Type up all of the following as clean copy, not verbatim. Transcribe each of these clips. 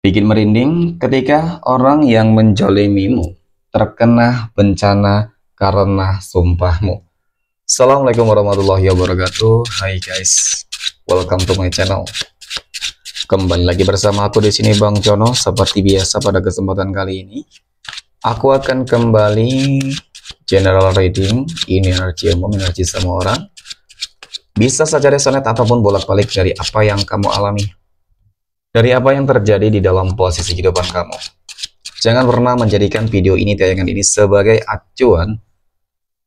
Bikin merinding ketika orang yang menjolimimu terkena bencana karena sumpahmu. Assalamualaikum warahmatullahi wabarakatuh. Hai guys, welcome to my channel. Kembali lagi bersama aku di sini Bang Jono. Seperti biasa pada kesempatan kali ini, aku akan kembali general reading. Ini energi umum, energi semua orang. Bisa saja resonate ataupun bolak-balik dari apa yang kamu alami, dari apa yang terjadi di dalam posisi kehidupan kamu. Jangan pernah menjadikan video ini, tayangan ini sebagai acuan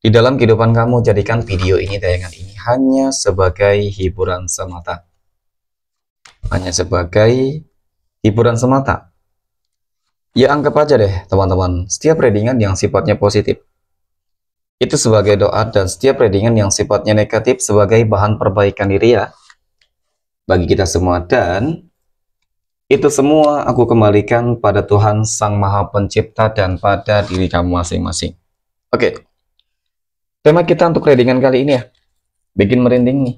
di dalam kehidupan kamu. Jadikan video ini, tayangan ini hanya sebagai hiburan semata. Hanya sebagai hiburan semata. Ya anggap aja deh teman-teman, setiap readingan yang sifatnya positif itu sebagai doa, dan setiap readingan yang sifatnya negatif sebagai bahan perbaikan diri ya, bagi kita semua. Dan itu semua aku kembalikan pada Tuhan Sang Maha Pencipta dan pada diri kamu masing-masing. Oke, tema kita untuk readingan kali ini ya, bikin merinding nih.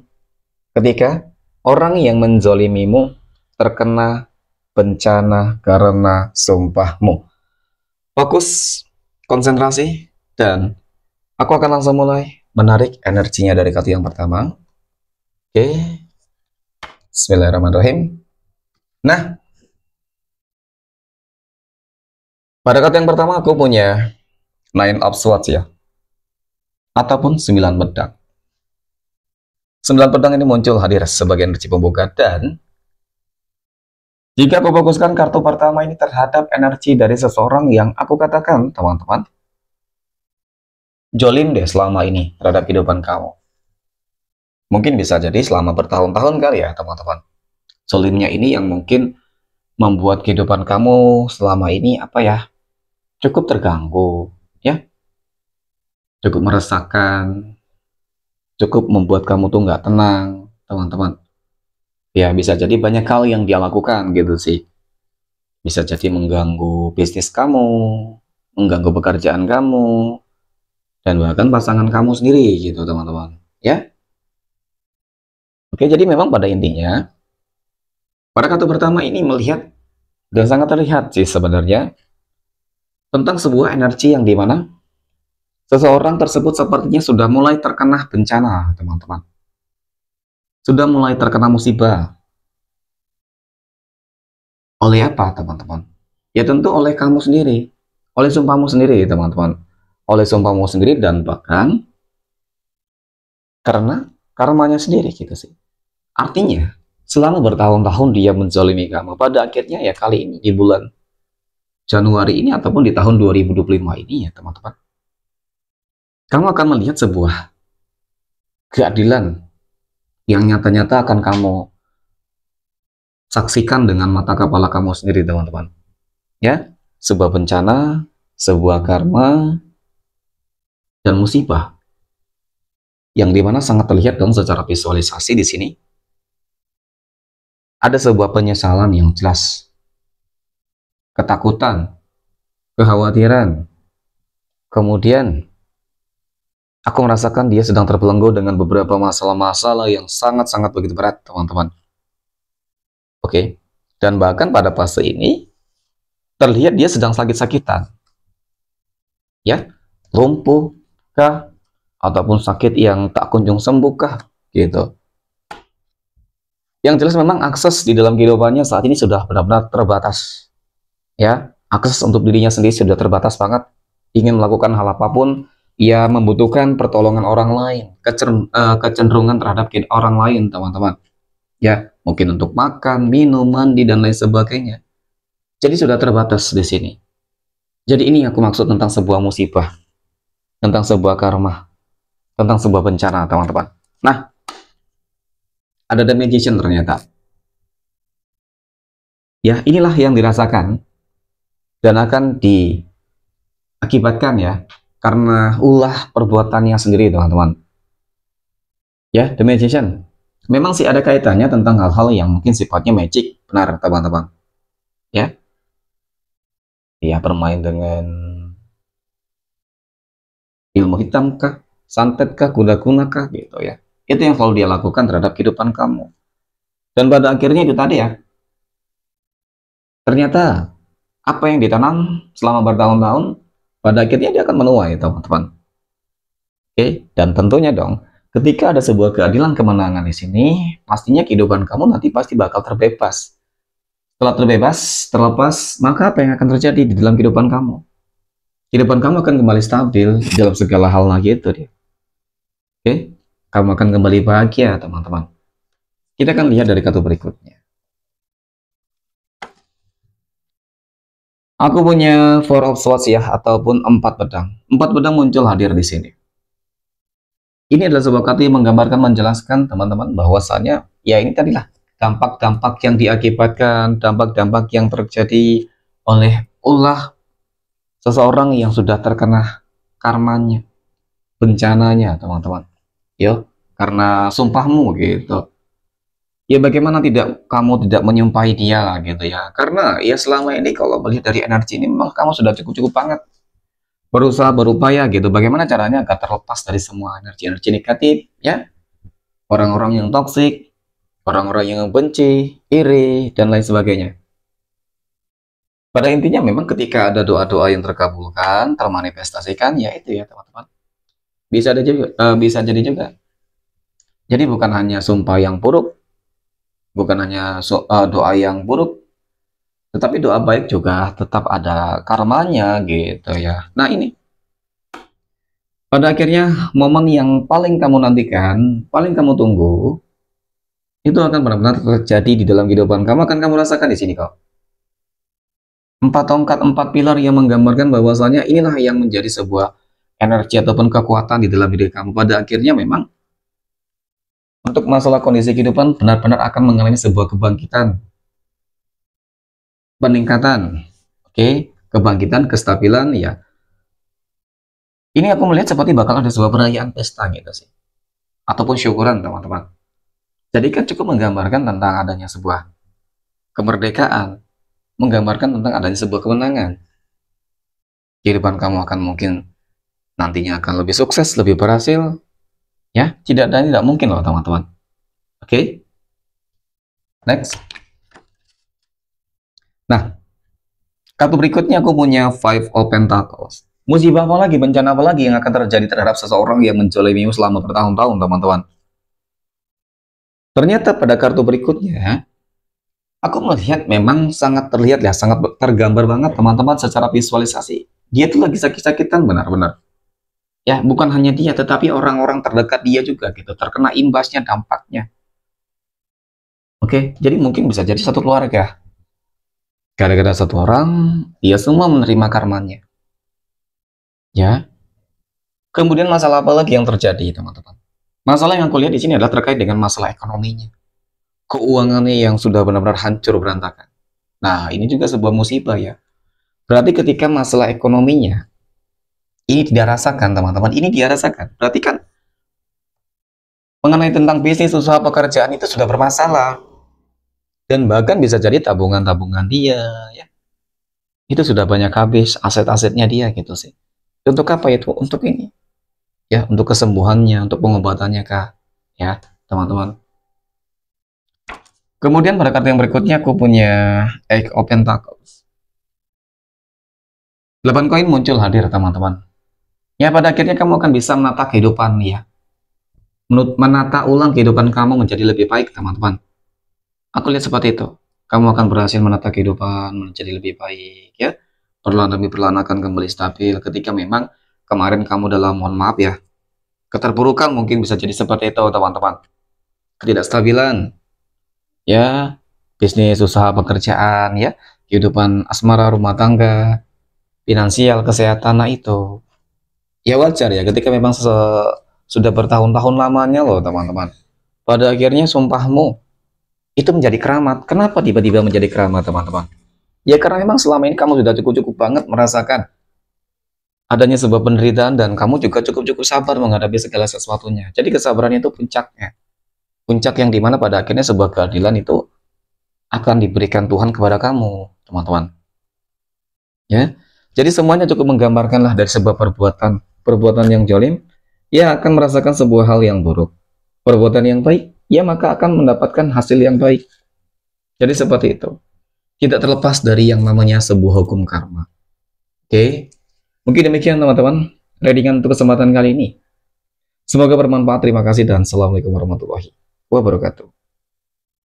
Ketika orang yang menzolimimu terkena bencana karena sumpahmu. Fokus, konsentrasi, dan aku akan langsung mulai menarik energinya dari kartu yang pertama. Oke, Bismillahirrahmanirrahim. Nah, pada kartu yang pertama aku punya Nine of Swords ya, ataupun 9 pedang. 9 pedang ini muncul hadir sebagai energi pembuka, dan jika aku fokuskan kartu pertama ini terhadap energi dari seseorang yang aku katakan teman-teman jolim deh selama ini terhadap kehidupan kamu. Mungkin bisa jadi selama bertahun-tahun kali ya teman-teman. Jolimnya ini yang mungkin membuat kehidupan kamu selama ini apa ya, cukup terganggu ya, cukup meresahkan, cukup membuat kamu tuh nggak tenang teman-teman. Ya bisa jadi banyak hal yang dia lakukan gitu sih. Bisa jadi mengganggu bisnis kamu, mengganggu pekerjaan kamu, dan bahkan pasangan kamu sendiri gitu teman-teman ya. Oke, jadi memang pada intinya pada kartu pertama ini melihat dan sangat terlihat sih sebenarnya tentang sebuah energi yang dimana seseorang tersebut sepertinya sudah mulai terkena bencana teman-teman, sudah mulai terkena musibah. Oleh apa teman-teman? Ya tentu oleh kamu sendiri, oleh sumpahmu sendiri teman-teman, oleh sumpahmu sendiri, dan bahkan karena karmanya sendiri gitu sih. Artinya selama bertahun-tahun dia menzalimi kamu, pada akhirnya ya kali ini di bulan Januari ini ataupun di tahun 2025 ini ya teman-teman, kamu akan melihat sebuah keadilan yang nyata-nyata akan kamu saksikan dengan mata kepala kamu sendiri teman-teman ya. Sebuah bencana, sebuah karma, dan musibah yang dimana sangat terlihat dong secara visualisasi di sini. Ada sebuah penyesalan yang jelas, ketakutan, kekhawatiran. Kemudian aku merasakan dia sedang terbelenggu dengan beberapa masalah-masalah yang sangat-sangat begitu berat teman-teman. Oke, dan bahkan pada fase ini terlihat dia sedang sakit-sakitan ya, lumpuh kah, ataupun sakit yang tak kunjung sembuh kah gitu. Yang jelas memang akses di dalam kehidupannya saat ini sudah benar-benar terbatas ya. Akses untuk dirinya sendiri sudah terbatas banget. Ingin melakukan hal apapun, ia membutuhkan pertolongan orang lain, kecenderungan terhadap orang lain teman-teman ya, mungkin untuk makan, minum, mandi, dan lain sebagainya. Jadi sudah terbatas di sini. Jadi ini aku maksud tentang sebuah musibah, tentang sebuah karma, tentang sebuah bencana teman-teman. Nah, ada The Magician ternyata ya. Inilah yang dirasakan dan akan diakibatkan ya karena ulah perbuatannya sendiri teman-teman ya. The Magician memang sih ada kaitannya tentang hal-hal yang mungkin sifatnya magic, benar teman-teman ya. Ya bermain dengan ilmu hitam kah, santet kah, guna-guna kah gitu ya. Itu yang selalu dia lakukan terhadap kehidupan kamu. Dan pada akhirnya itu tadi ya, Ternyata apa yang ditanam selama bertahun-tahun pada akhirnya dia akan menuai, teman-teman. Oke, dan tentunya dong, ketika ada sebuah keadilan kemenangan di sini, pastinya kehidupan kamu nanti pasti bakal terbebas. Setelah terbebas, terlepas, maka apa yang akan terjadi di dalam kehidupan kamu? Kehidupan kamu akan kembali stabil dalam segala hal lagi itu dia. Oke, kamu akan kembali bahagia, teman-teman. Kita akan lihat dari kartu berikutnya. Aku punya Four of Swords ya, ataupun 4 pedang. 4 pedang muncul hadir di sini. Ini adalah sebuah kartu yang menggambarkan, menjelaskan teman-teman bahwasannya ya ini tadilah dampak-dampak yang diakibatkan, dampak-dampak yang terjadi oleh ulah seseorang yang sudah terkena karmanya, bencananya, teman-teman. Yo, karena sumpahmu gitu. Ya bagaimana kamu tidak menyumpahi dia lah gitu ya. Karena ya selama ini kalau melihat dari energi ini memang kamu sudah cukup-cukup banget berusaha, berupaya gitu. Bagaimana caranya agar terlepas dari semua energi-energi negatif ya. Orang-orang yang toksik, orang-orang yang benci, iri, dan lain sebagainya. Pada intinya memang ketika ada doa-doa yang terkabulkan, termanifestasikan, ya itu ya teman-teman. Bisa jadi juga. Jadi bukan hanya sumpah yang buruk, bukan hanya doa yang buruk, tetapi doa baik juga tetap ada karmanya gitu ya. Nah ini, pada akhirnya momen yang paling kamu nantikan, paling kamu tunggu, itu akan benar-benar terjadi di dalam kehidupan kamu, akan kamu rasakan di sini kok. 4 tongkat, 4 pilar yang menggambarkan bahwasanya inilah yang menjadi sebuah energi ataupun kekuatan di dalam diri kamu. Pada akhirnya memang untuk masalah kondisi kehidupan benar-benar akan mengalami sebuah kebangkitan, peningkatan, oke, kebangkitan, kestabilan ya. Ini aku melihat seperti bakal ada sebuah perayaan pesta gitu sih, ataupun syukuran teman-teman. Jadi kan cukup menggambarkan tentang adanya sebuah kemerdekaan, menggambarkan tentang adanya sebuah kemenangan. Kehidupan kamu akan mungkin nantinya akan lebih sukses, lebih berhasil, ya. Tidak mungkin loh teman-teman. Oke, next. Nah, kartu berikutnya aku punya Five of Pentacles. Musibah apa lagi, bencana apa lagi yang akan terjadi terhadap seseorang yang menzalimimu selama bertahun-tahun, teman-teman? Ternyata pada kartu berikutnya, aku melihat memang sangat terlihat ya, sangat tergambar banget teman-teman secara visualisasi. Dia tuh lagi sakit-sakitan benar-benar. Ya, bukan hanya dia, tetapi orang-orang terdekat dia juga gitu, terkena imbasnya, dampaknya. Oke, jadi mungkin bisa jadi satu keluarga. Gara-gara satu orang, dia semua menerima karmanya. Ya. Kemudian masalah apa lagi yang terjadi, teman-teman? Masalah yang aku lihat di sini adalah terkait dengan masalah ekonominya. Keuangannya yang sudah benar-benar hancur berantakan. Nah, ini juga sebuah musibah ya. Berarti ketika masalah ekonominya ini tidak rasakan, teman-teman, ini dia rasakan. Berarti kan mengenai tentang bisnis, usaha, pekerjaan itu sudah bermasalah. Dan bahkan bisa jadi tabungan-tabungan dia, ya. Itu sudah banyak habis, aset-asetnya dia gitu sih. Untuk apa itu? Untuk ini. Ya, untuk kesembuhannya, untuk pengobatannya, Kak. Ya, teman-teman. Kemudian pada kartu yang berikutnya aku punya Eight of Pentacles. 8 koin muncul hadir, teman-teman. Ya, pada akhirnya kamu akan bisa menata kehidupan ya. Menata ulang kehidupan kamu menjadi lebih baik, teman-teman. Aku lihat seperti itu. Kamu akan berhasil menata kehidupan menjadi lebih baik ya. Perlahan demi perlahan akan kembali stabil ketika memang kemarin kamu dalam, mohon maaf ya, keterpurukan mungkin bisa jadi seperti itu, teman-teman. Ketidakstabilan ya, bisnis, usaha, pekerjaan ya, kehidupan asmara, rumah tangga, finansial, kesehatan, nah itu ya wajar ya ketika memang sudah bertahun-tahun lamanya loh teman-teman, pada akhirnya sumpahmu itu menjadi keramat. Kenapa tiba-tiba menjadi keramat, teman-teman? Ya karena memang selama ini kamu sudah cukup-cukup banget merasakan adanya sebuah penderitaan dan kamu juga cukup-cukup sabar menghadapi segala sesuatunya. Jadi kesabaran itu puncaknya, puncak yang dimana pada akhirnya sebuah keadilan itu akan diberikan Tuhan kepada kamu, teman-teman. Ya, jadi semuanya cukup menggambarkanlah dari sebuah perbuatan yang jolim, ya akan merasakan sebuah hal yang buruk. Perbuatan yang baik, ya maka akan mendapatkan hasil yang baik. Jadi seperti itu. tidak terlepas dari yang namanya sebuah hukum karma. Oke, mungkin demikian teman-teman readingan untuk kesempatan kali ini. Semoga bermanfaat. Terima kasih dan assalamualaikum warahmatullahi wabarakatuh.